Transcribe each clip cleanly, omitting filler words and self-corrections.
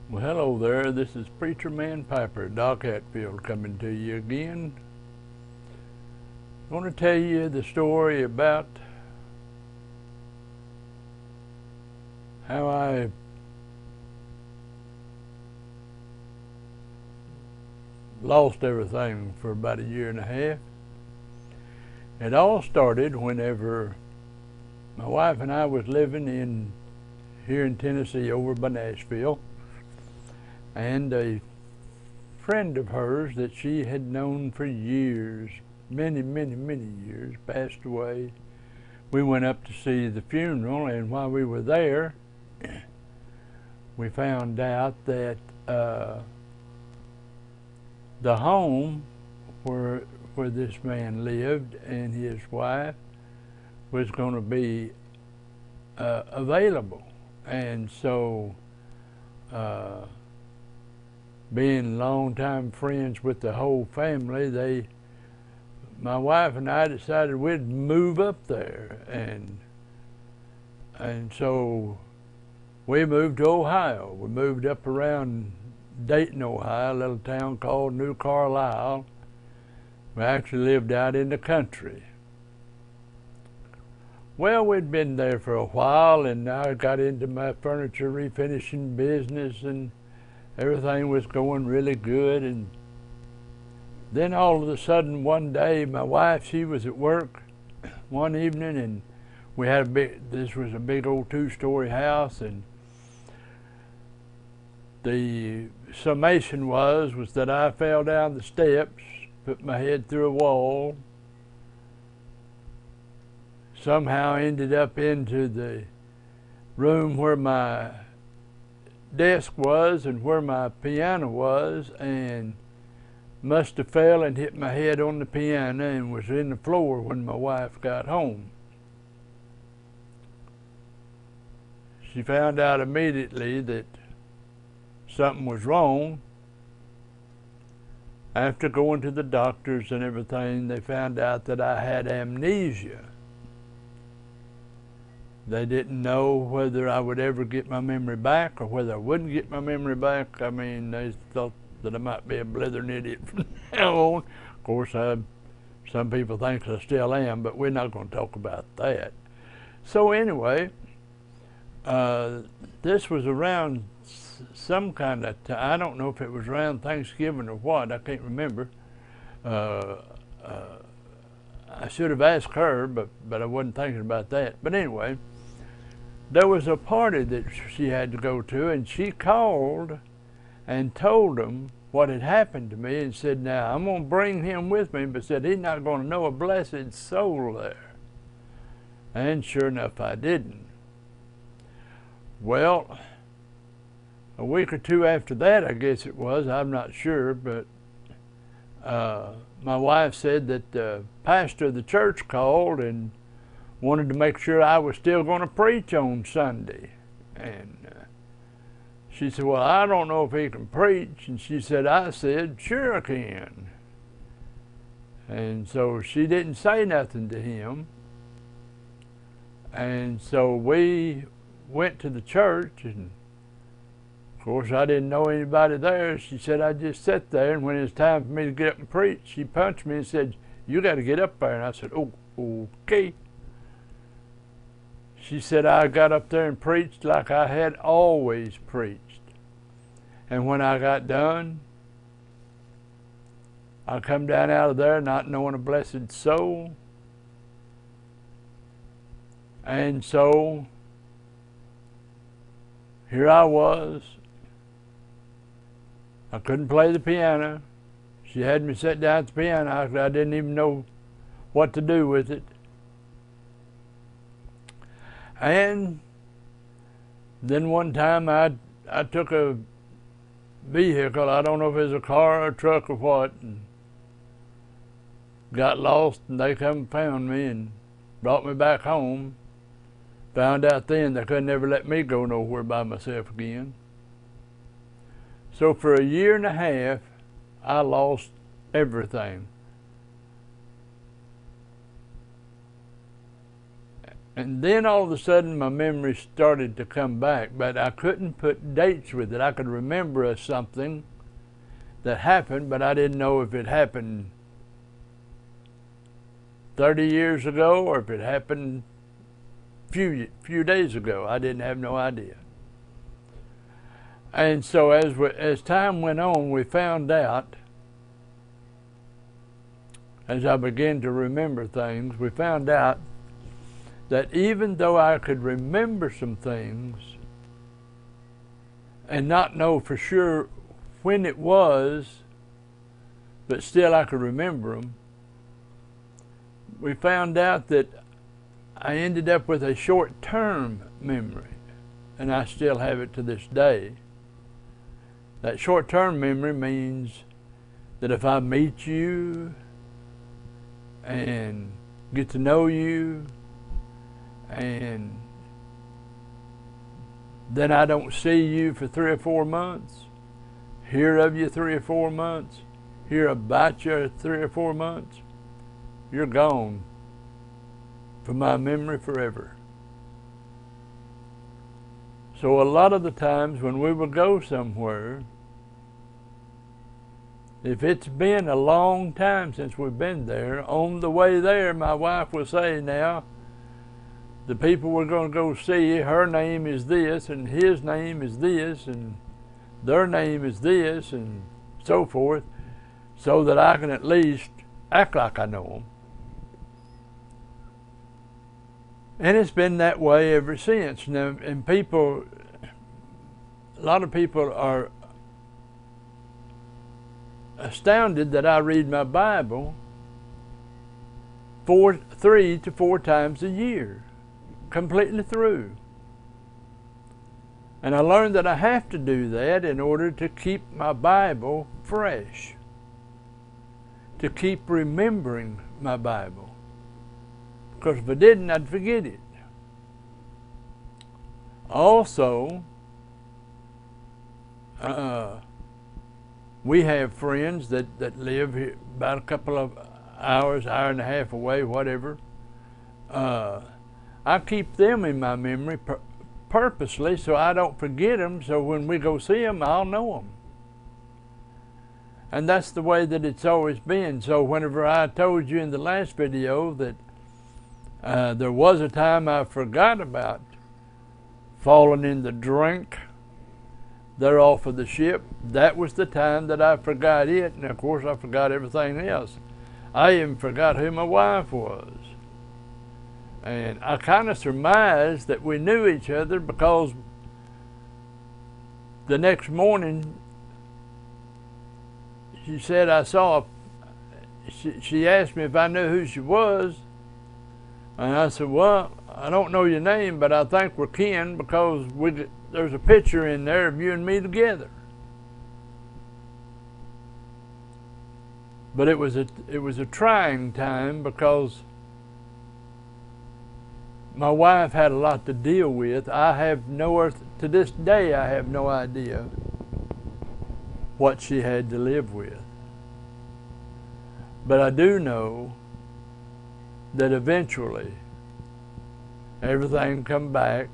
Well, hello there. This is Preacherman Piper, Doc Hatfield, coming to you again. I want to tell you the story about how I lost everything for about a year and a half. It all started whenever my wife and I was living here in Tennessee over by Nashville, and a friend of hers that she had known for years, many years, passed away. We went up to see the funeral, and while we were there, we found out that the home where this man lived and his wife was going to be available. And so being longtime friends with the whole family, my wife and I decided we'd move up there, and so we moved to Ohio. We moved up around Dayton, Ohio, a little town called New Carlisle. We actually lived out in the country. Well, we'd been there for a while, and I got into my furniture refinishing business, and everything was going really good. And then all of a sudden one day, my wife, she was at work one evening, and we had this was a big old 2-story house, and the summation was that I fell down the steps, put my head through a wall, somehow ended up into the room where my desk was and where my piano was, and must have fell and hit my head on the piano and was in the floor when my wife got home. She found out immediately that something was wrong. After going to the doctors and everything, they found out that I had amnesia. They didn't know whether I would ever get my memory back or whether I wouldn't get my memory back. I mean, they thought that I might be a blithering idiot from now on. Of course, some people think I still am, but we're not going to talk about that. So anyway, this was around some kind of time. I don't know if it was around Thanksgiving or what. I can't remember. I should have asked her, but I wasn't thinking about that. But anyway, there was a party that she had to go to, and she called and told them what had happened to me and said, now, I'm going to bring him with me, but said he's not going to know a blessed soul there. And sure enough, I didn't. Well, a week or two after that, I guess it was, I'm not sure, but my wife said that the pastor of the church called and wanted to make sure I was still going to preach on Sunday. And she said, well, I don't know if he can preach. And I said, sure I can. And so she didn't say nothing to him. And so we went to the church, and of course I didn't know anybody there. She said I just sat there, and when it was time for me to get up and preach, she punched me and said, you got to get up there. And I said, oh, okay. She said I got up there and preached like I had always preached. And when I got done, I come down out of there not knowing a blessed soul. And so here I was. I couldn't play the piano. She had me sit down at the piano. I didn't even know what to do with it. And then one time I took a vehicle, I don't know if it was a car or a truck or what, and got lost, and they come and found me and brought me back home. Found out then they couldn't ever let me go nowhere by myself again. So for a year and a half, I lost everything. And then all of a sudden my memory started to come back, but I couldn't put dates with it. I could remember something that happened, but I didn't know if it happened 30 years ago or if it happened few days ago. I didn't have no idea. And so as time went on, we found out, as I began to remember things, we found out that even though I could remember some things and not know for sure when it was, but still I could remember them, we found out that I ended up with a short-term memory, and I still have it to this day. That short-term memory means that if I meet you and get to know you, and then I don't see you for 3 or 4 months, hear of you 3 or 4 months, hear about you 3 or 4 months, you're gone from my memory forever. So a lot of the times when we would go somewhere, if it's been a long time since we've been there, on the way there my wife will say, now, the people we're going to go see, her name is this, and his name is this, and their name is this, and so forth, so that I can at least act like I know them. And it's been that way ever since. Now, and a lot of people are astounded that I read my Bible 3 to 4 times a year. Completely through. And I learned that I have to do that in order to keep my Bible fresh, to keep remembering my Bible, because if I didn't, I'd forget it. Also, we have friends that live here about a couple of hours, hour and a half away, whatever. I keep them in my memory purposely so I don't forget them, so when we go see them, I'll know them. And that's the way that it's always been. So whenever I told you in the last video that there was a time I forgot about falling in the drink there off of the ship, that was the time that I forgot it, and of course I forgot everything else. I even forgot who my wife was. And I kind of surmised that we knew each other because the next morning she said she asked me if I knew who she was, and I said, well, I don't know your name, but I think we're kin because there's a picture in there of you and me together. But it was a trying time because my wife had a lot to deal with. To this day, I have no idea what she had to live with. But I do know that eventually everything come back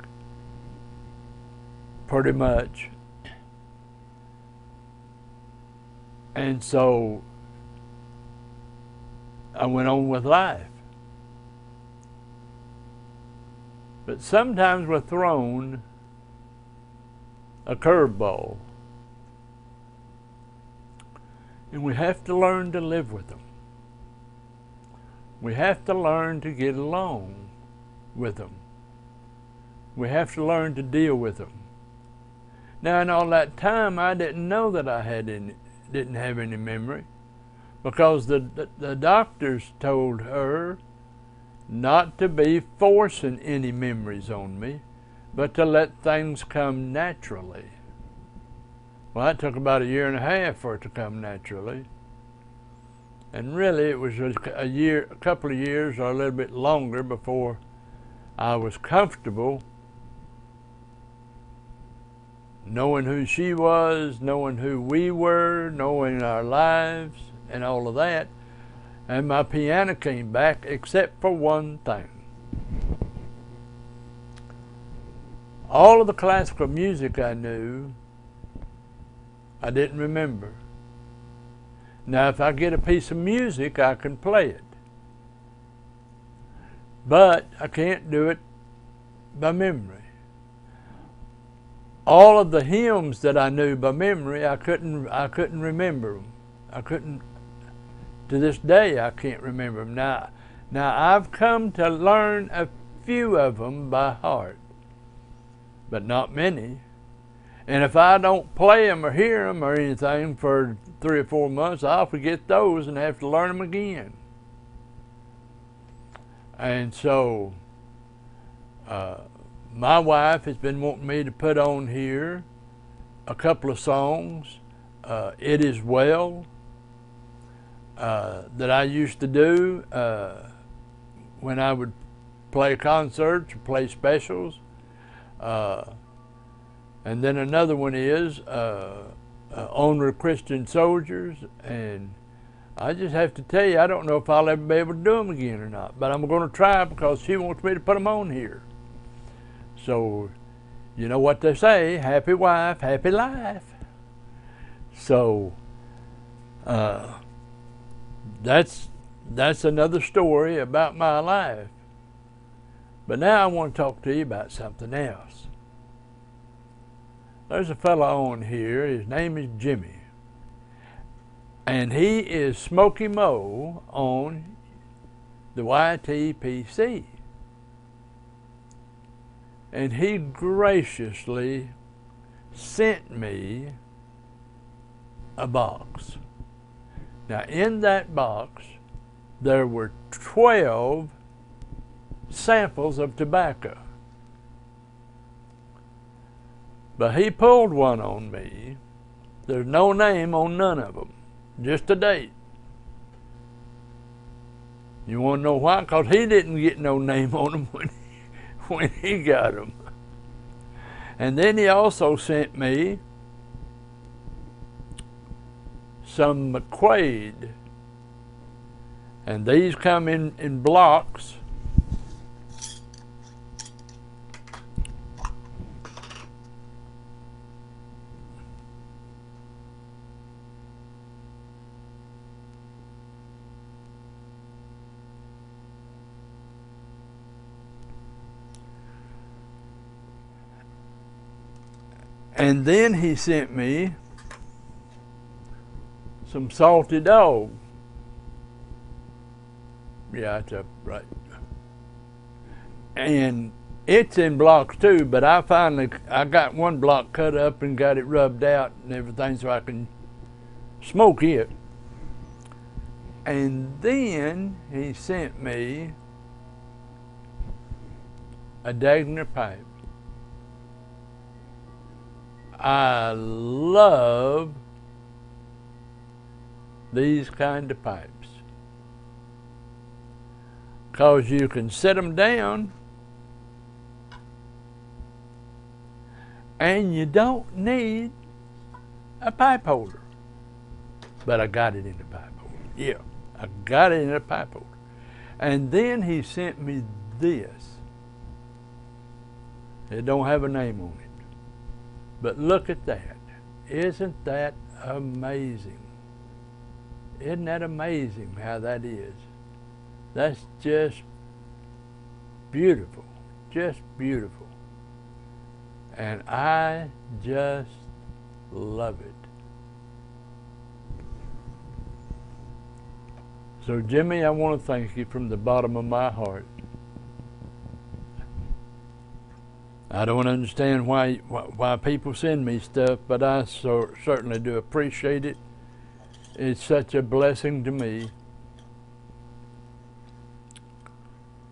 pretty much. And so I went on with life. But sometimes we're thrown a curveball, and we have to learn to live with them. We have to learn to get along with them. We have to learn to deal with them. Now, in all that time, I didn't know that I didn't have any memory, because the doctors told her not to be forcing any memories on me, but to let things come naturally. Well, it took about 1.5 years for it to come naturally. And really it was a couple of years or a little bit longer before I was comfortable knowing who she was, knowing who we were, knowing our lives and all of that. And my piano came back, except for one thing. All of the classical music I knew, I didn't remember. Now, if I get a piece of music, I can play it. But I can't do it by memory. All of the hymns that I knew by memory, I couldn't remember them. I couldn't, to this day, I can't remember them. Now I've come to learn a few of them by heart, but not many. And if I don't play them or hear them or anything for 3 or 4 months, I'll forget those and have to learn them again. And so, my wife has been wanting me to put on here a couple of songs. It Is Well, that I used to do when I would play concerts or play specials. And then another one is Onward Christian Soldiers. And I just have to tell you, I don't know if I'll ever be able to do them again or not. But I'm going to try because she wants me to put them on here. So, you know what they say, happy wife, happy life. So, that's another story about my life. But now I want to talk to you about something else. There's a fellow on here, his name is Jimmy. And he is Smokey Mo on the YTPC. And he graciously sent me a box. Now in that box, there were 12 samples of tobacco. But he pulled one on me. There's no name on none of them, just a date. You want to know why? Because he didn't get no name on them when he got them. And then he also sent me some McQuaid. And these come in blocks. And then he sent me some Salty Dog. Yeah, it's up right. And it's in blocks too, but I got one block cut up and got it rubbed out and everything so I can smoke it. And then he sent me a Dagner pipe. I love these kind of pipes because you can set them down and you don't need a pipe holder. But I got it in the pipe holder. Yeah, I got it in a pipe holder. And then he sent me this. It don't have a name on it. But look at that. Isn't that amazing? Isn't that amazing how that is? That's just beautiful. Just beautiful. And I just love it. So Jimmy, I want to thank you from the bottom of my heart. I don't understand why people send me stuff, but I certainly do appreciate it. It's such a blessing to me.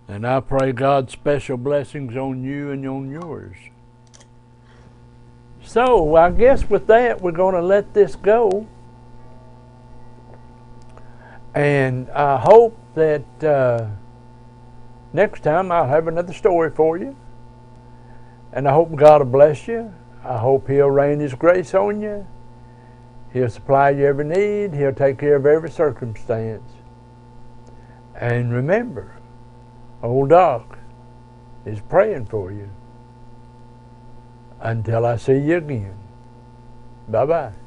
And I pray God's special blessings on you and on yours. So I guess with that, we're going to let this go. And I hope that next time I'll have another story for you. And I hope God will bless you. I hope He'll rain His grace on you. He'll supply you every need. He'll take care of every circumstance. And remember, old Doc is praying for you. Until I see you again. Bye-bye.